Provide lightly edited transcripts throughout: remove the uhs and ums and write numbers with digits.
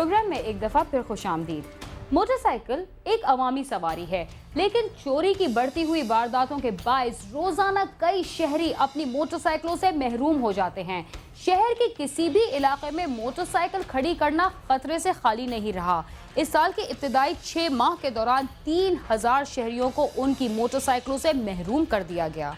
Programme में एक दफा फिर खुशामदीद। मोटरसाइकिल एक अवामी सवारी है, लेकिन चोरी की बढ़ती हुई वारदातों के बायस रोजाना कई शहरी अपनी मोटरसाइकिलों से महरूम हो जाते हैं। शहर के किसी भी इलाके में मोटरसाइकिल खड़ी करना खतरे से खाली नहीं रहा। इस साल के इब्तिदाई 6 माह के दौरान 3000 शहरियों को उनकी मोटरसाइकिलों से महरूम कर दिया गया।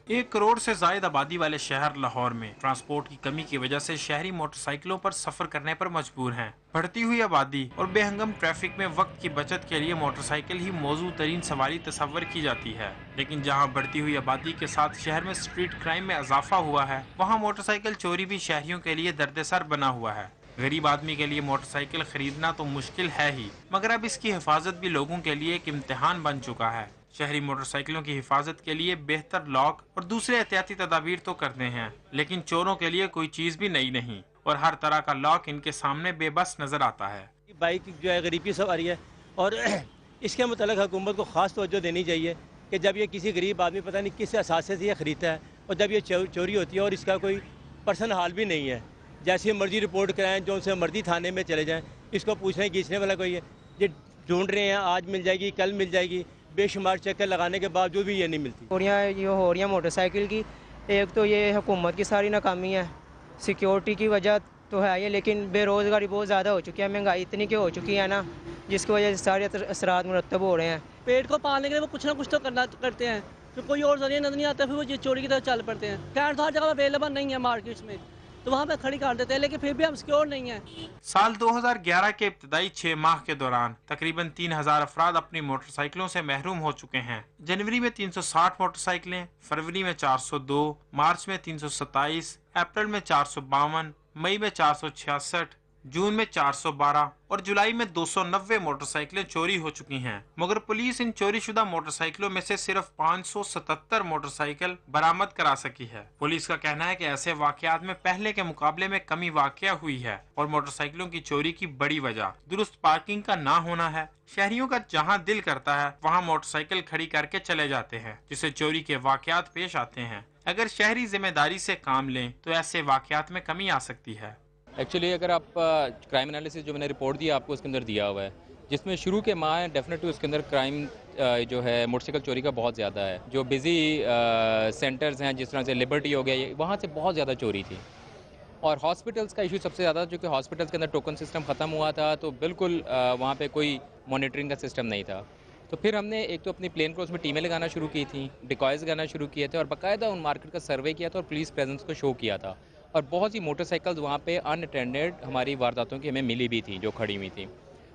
एक करोड़ से ज्यादा आबादी वाले शहर लाहौर में ट्रांसपोर्ट की कमी की वजह से शहरी मोटरसाइकिलों पर सफर करने पर मजबूर हैं। बढ़ती हुई आबादी और बेहंगम ट्रैफिक में वक्त की बचत के लिए मोटरसाइकिल ही मौजू तरीन सवारी तस्वर की जाती है। लेकिन जहां बढ़ती हुई आबादी के साथ शहर में स्ट्रीट क्राइम में इजाफा हुआ है, वहां मोटरसाइकिल चोरी भी शहरियों के लिए दर्दसर बना हुआ है। गरीब आदमी के लिए मोटरसाइकिल खरीदना तो मुश्किल है ही, मगर अब इसकी हिफाजत भी लोगों के लिए एक इम्तिहान बन चुका है। शहरी मोटरसाइकिलों की हिफाजत के लिए बेहतर लॉक और दूसरे एहतियाती तदाबीर तो करते हैं, लेकिन चोरों के लिए कोई चीज भी नई नहीं और हर तरह का लॉक इनके सामने बेबस नजर आता है। बाइक जो है गरीब की सवारी है और इसके मतलब हुकूमत को खास तवज्जो देनी चाहिए कि जब ये किसी गरीब आदमी पता नहीं किस एहसास से ये खरीदता है और जब ये चोरी होती है और इसका कोई पर्सन हाल भी नहीं है, जैसे मर्जी रिपोर्ट कराएं, जो उनसे मर्जी थाने में चले जाएं, इसको पूछने खींचने वाला कोई है, ये ढूंढ रहे हैं, आज मिल जाएगी कल मिल जाएगी, बेशुमार चक्कर लगाने के बावजूद भी ये नहीं मिलती। चोरियाँ ये हो रही हैं मोटरसाइकिल की, एक तो ये हुकूमत की सारी नाकामी है, सिक्योरिटी की वजह तो है ये, लेकिन बेरोज़गारी बहुत ज़्यादा हो चुकी है, महंगाई इतनी की हो चुकी है ना, जिसकी वजह से सारे असरात मुरतब हो रहे हैं। पेट को पालने के लिए वो कुछ ना कुछ तो करते हैं, फिर कोई और जरिया नजर नहीं आता, फिर वो चोरी की तरफ चल पड़ते हैं। कैंट तो हर जगह अवेलेबल नहीं है मार्केट्स में, तो वहाँ पे खड़ी कर देते हैं, लेकिन फिर भी हम सिक्योर नहीं है। साल 2011 के इब्तिदाई 6 माह के दौरान तकरीबन 3000 अफराद अपनी मोटरसाइकिलों से महरूम हो चुके हैं। जनवरी में 360 मोटरसाइकिलें, फरवरी में 402, मार्च में 327, अप्रैल में 452, मई में 466, जून में 412 और जुलाई में 290 मोटरसाइकिलें चोरी हो चुकी हैं। मगर पुलिस इन चोरी शुदा मोटरसाइकिलों में से सिर्फ 577 मोटरसाइकिल बरामद करा सकी है। पुलिस का कहना है कि ऐसे वाकयात में पहले के मुकाबले में कमी वाकया हुई है और मोटरसाइकिलों की चोरी की बड़ी वजह दुरुस्त पार्किंग का ना होना है। शहरियों का जहां दिल करता है वहां मोटरसाइकिल खड़ी करके चले जाते हैं, जिससे चोरी के वाकयात पेश आते हैं। अगर शहरी जिम्मेदारी से काम लें तो ऐसे वाकयात में कमी आ सकती है। एक्चुअली अगर आप क्राइम एनालिसिस जो मैंने रिपोर्ट दी आपको उसके अंदर दिया हुआ है, जिसमें शुरू के माह हैं डेफिनेटली उसके अंदर क्राइम जो है मोटरसाइकिल चोरी का बहुत ज़्यादा है। जो बिज़ी सेंटर्स हैं जिस तरह से लिबर्टी हो गया, वहाँ से बहुत ज़्यादा चोरी थी। और हॉस्पिटल्स का इशू सबसे ज़्यादा, जो कि हॉस्पिटल्स के अंदर टोकन सिस्टम ख़त्म हुआ था, तो बिल्कुल वहाँ पे कोई मॉनिटरिंग का सिस्टम नहीं था। तो फिर हमने एक तो अपनी प्लेन क्रॉस में टीमें लगाना शुरू की थी, डिकॉयज लगाना शुरू किए थे और बाकायदा उन मार्केट का सर्वे किया था और पुलिस प्रेजेंस को शो किया था। और बहुत सी मोटरसाइकिल्स वहाँ पे अनअटेंडेड हमारी वारदातों की हमें मिली भी थी, जो खड़ी हुई थी।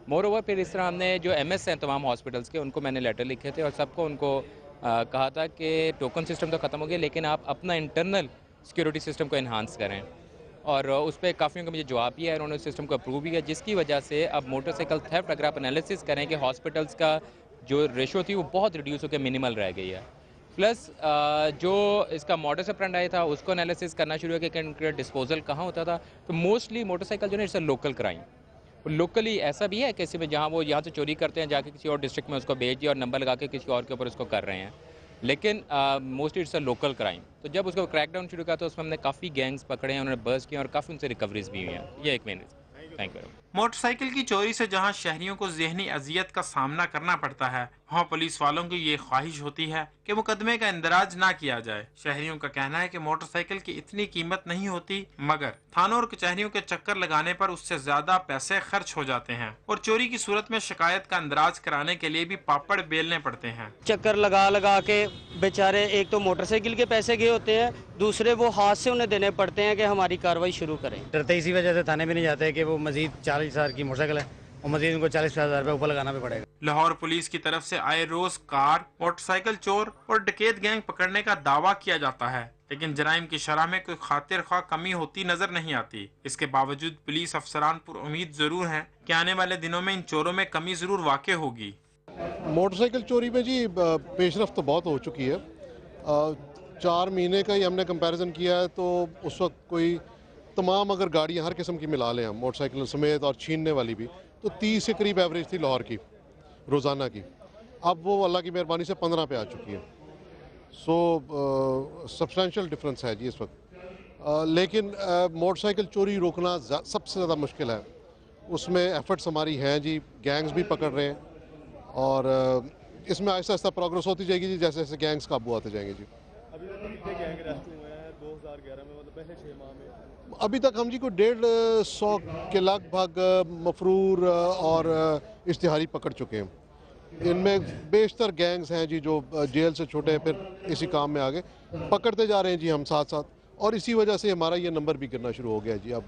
मोर ओवर फिर इस तरह हमने जो एमएस हैं तमाम हॉस्पिटल्स के, उनको मैंने लेटर लिखे थे और सबको उनको कहा था कि टोकन सिस्टम तो ख़त्म हो गया, लेकिन आप अपना इंटरनल सिक्योरिटी सिस्टम को इन्हांस करें। और उस पर काफ़ी मुझे जवाब भी है, उन्होंने उस सिस्टम को अप्रूव भी किया, जिसकी वजह से अब मोटरसाइकिल थेफ्ट अगर आप एनालिसिस करें कि हॉस्पिटल्स का जो रेशो थी वो बहुत रिड्यूस होकर मिनिमल रह गई है। प्लस जो इसका मॉडस ऑपरेंडी था उसको एनालिसिस करना शुरू किया कि इनका डिस्पोजल कहाँ होता था। तो मोस्टली मोटरसाइकिल जो है it's a local crime. Locally ऐसा भी है किसी में जहाँ वो यहाँ से चोरी करते हैं, जाके किसी और डिस्ट्रिक्ट में उसको भेज दिया और नंबर लगा के किसी और के ऊपर उसको कर रहे हैं, लेकिन mostly it's a local crime. तो जब उसको क्रैकडाउन शुरू किया तो उसमें हमने काफ़ी गैंग्स पकड़े हैं, उन्होंने बर्स्ट किया और काफ़ी उनसे रिकवरीज भी हुई हैं। ये एक मेन। Thank you. मोटरसाइकिल की चोरी से जहां शहरियों को ज़हनी अजियत का सामना करना पड़ता है, वहां पुलिस वालों की ये ख्वाहिश होती है कि मुकदमे का इंदराज ना किया जाए। शहरियों का कहना है कि मोटरसाइकिल की इतनी कीमत नहीं होती, मगर थानों और कचहरियों के चक्कर लगाने पर उससे ज्यादा पैसे खर्च हो जाते हैं और चोरी की सूरत में शिकायत का इंदराज कराने के लिए भी पापड़ बेलने पड़ते हैं। चक्कर लगा लगा के बेचारे एक तो मोटरसाइकिल के पैसे गए होते हैं, दूसरे वो हाथ से उन्हें देने पड़ते हैं कि हमारी कार्रवाई शुरू करें। डरते इसी वजह से थाने में नहीं जाते कि वो मजीद 40,000 की मोटरसाइकिल है और मजीद उनको 40,000 रुपये ऊपर लगाना भी पड़ेगा। लाहौर पुलिस की तरफ से आए रोज कार, मोटरसाइकिल चोर और डकैत गैंग पकड़ने का दावा किया जाता है, लेकिन जराइम की शरह में कोई खातिर ख्वाह कमी होती नजर नहीं आती। इसके बावजूद पुलिस अफसरान पर उम्मीद जरूर है कि आने वाले दिनों में इन चोरों में कमी जरूर वाक़ होगी। मोटरसाइकिल चोरी में जी पेशरफ तो बहुत हो चुकी है। 4 महीने का ही हमने कंपैरिजन किया है, तो उस वक्त कोई तमाम अगर गाड़ियाँ हर किस्म की मिला लें हम, मोटरसाइकिल समेत और छीनने वाली भी, तो 30 के करीब एवरेज थी लाहौर की रोज़ाना की। अब वो अल्लाह की मेहरबानी से 15 पे आ चुकी है। सो सब्सटेंशियल डिफरेंस है जी इस वक्त। लेकिन मोटरसाइकिल चोरी रोकना सबसे ज़्यादा मुश्किल है। उसमें एफर्ट्स हमारी हैं जी, गैंग्स भी पकड़ रहे हैं और इसमें आहिस्ता आहिस्ता प्रोग्रेस होती जाएगी जी, जैसे जैसे गैंग्स काबू आते जाएंगे जी। अभी तक कितने गैंग अरेस्ट हुए हैं 2011 में, मतलब पहले 6 माह में? अभी तक हम जी को 150 के लगभग मफरूर और इश्तिहारी पकड़ चुके हैं। इनमें बेशतर गैंग्स हैं जी जो जेल से छोटे फिर इसी काम में आगे पकड़ते जा रहे हैं जी हम साथ साथ, और इसी वजह से हमारा ये नंबर भी गिरना शुरू हो गया जी। अब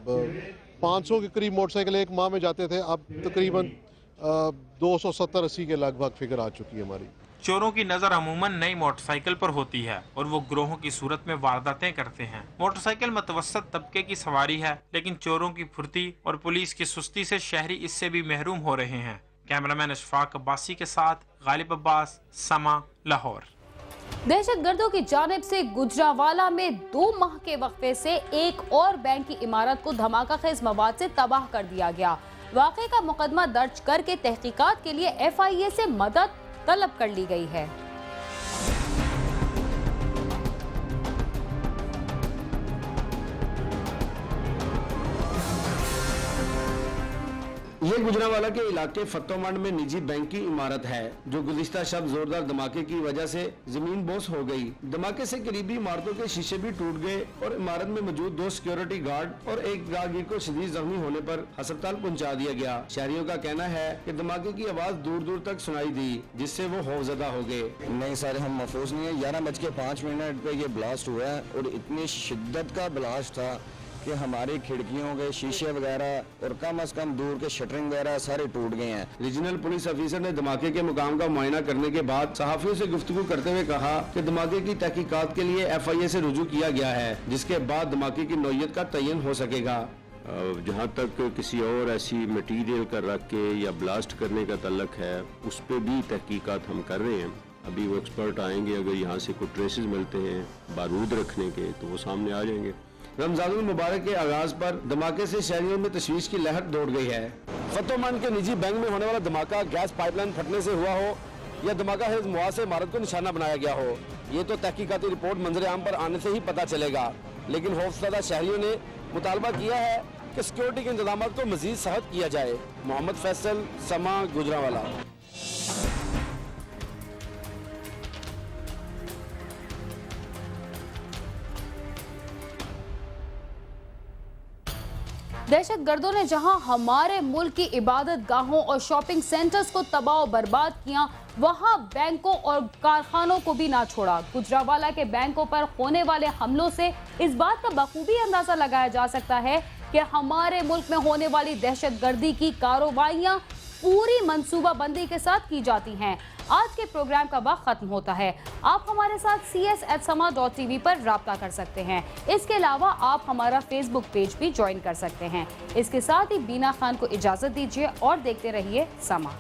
500 के करीब मोटरसाइकिल एक माह में जाते थे, अब तकरीबन 270-80 के लगभग फिगर आ चुकी है हमारी। चोरों की नजर अमूमन नई मोटरसाइकिल पर होती है और वो ग्रोहों की सूरत में वारदातें करते हैं। मोटरसाइकिल मतवसत तबके की सवारी है, लेकिन चोरों की फुर्ती और पुलिस की सुस्ती से शहरी इससे भी महरूम हो रहे हैं। कैमरामैन अशफाक अब्बासी के साथ गालिब अब्बास, समा, लाहौर। दहशतगर्दों की जानिब से गुजरावाला में 2 माह के वक्फे से एक और बैंक की इमारत को धमाका खेज मवाद से तबाह कर दिया गया। वाक़े का मुकदमा दर्ज करके तहकीकात के लिए FIA से मदद तलब कर ली गई है। ये गुजरांवाला के इलाके फतोमंड में निजी बैंक की इमारत है जो गुज़िश्ता शब जोरदार धमाके की वजह से जमीन बोस हो गई। धमाके से करीबी इमारतों के शीशे भी टूट गए और इमारत में मौजूद 2 सिक्योरिटी गार्ड और एक राहगीर को शदीद जख्मी होने पर अस्पताल पहुंचा दिया गया। शहरियों का कहना है कि धमाके की आवाज दूर दूर तक सुनाई दी, जिससे वो खौफजदा हो गए। नहीं सर, हम महफूज नहीं है। 11:05 पे ये ब्लास्ट हुआ है और इतनी शिद्दत का ब्लास्ट था कि हमारी खिड़कियों के शीशे वगैरह और कम से कम दूर के शटरिंग वगैरह सारे टूट गए हैं। रीजनल पुलिस ऑफिसर ने धमाके के मुकाम का मुआयना करने के बाद सहाफियों से गुफ्तगू करते हुए कहा कि धमाके की तहकीकात के लिए FIA से रुजू किया गया है, जिसके बाद धमाके की नौयत का तयन हो सकेगा। जहाँ तक किसी और ऐसी मटीरियल का रख के या ब्लास्ट करने का तल्लक है, उस पर भी तहकीकात हम कर रहे हैं। अभी वो एक्सपर्ट आएंगे, अगर यहाँ से कोई ट्रेसेस मिलते हैं बारूद रखने के तो वो सामने आ जाएंगे। रमजानुल मुबारक के आगाज पर धमाके से शहरियों में तशवीश की लहर दौड़ गई है। फतोमंड के निजी बैंक में होने वाला धमाका गैस पाइपलाइन फटने से हुआ हो या धमाका हेज मुआद से इमारत को निशाना बनाया गया हो, ये तो तहकीकाती रिपोर्ट मंजर आम पर आने से ही पता चलेगा। लेकिन खौफजदा शहरियों ने मुतालबा किया है कि सिक्योरिटी के इंतजाम को मजीद सख्त किया जाए। मोहम्मद फैसल, समा, गुजरांवाला। दहशतगर्दों ने जहां हमारे मुल्क की इबादत गाहों और शॉपिंग सेंटर्स को तबाह और बर्बाद किया, वहां बैंकों और कारखानों को भी ना छोड़ा। गुजरांवाला के बैंकों पर होने वाले हमलों से इस बात का बखूबी अंदाजा लगाया जा सकता है कि हमारे मुल्क में होने वाली दहशतगर्दी की कार्रवाइयां पूरी मंसूबाबंदी के साथ की जाती हैं। आज के प्रोग्राम का वक्त खत्म होता है। आप हमारे साथ cs@sama.tv पर राब्ता कर सकते हैं। इसके अलावा आप हमारा फेसबुक पेज भी ज्वाइन कर सकते हैं। इसके साथ ही बीना खान को इजाजत दीजिए और देखते रहिए समा।